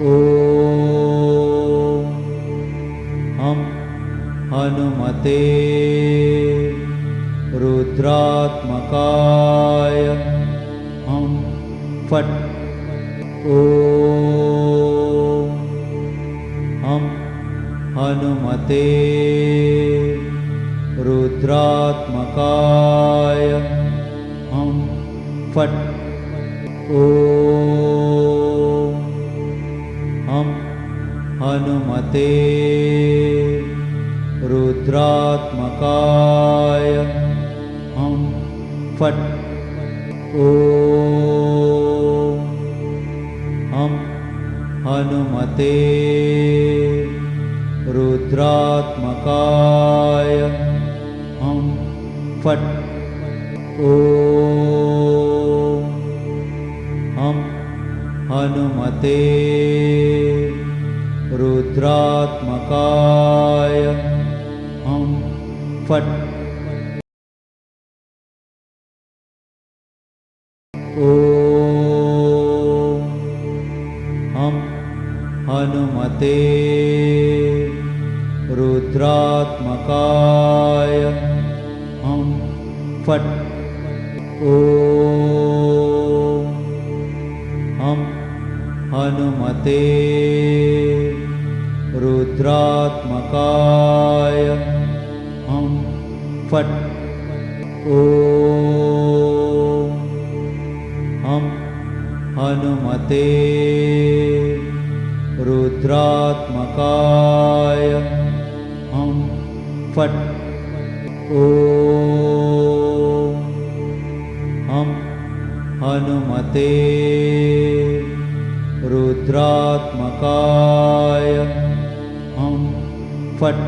ॐ हं हनुमते रुद्रात्मकाय हं फट्। ॐ हं हनुमते रुद्रात्मकाय हं फट्। ॐ हं हनुमते रुद्रात्मकाय हं फट्। ॐ हं हनुमते रुद्रात्मकाय हं फट्। ॐ हं हनुमते रुद्रात्मकाय हं फट्। ॐ हं हनुमते रुद्रात्मकाय हं फट्। ॐ हं हनुमते रुद्रात्मकाय हं फट्। ॐ हं हनुमते रुद्रात्मकाय हं फट्। ॐ हं हनुमते रुद्रात्मकाय हं फट्।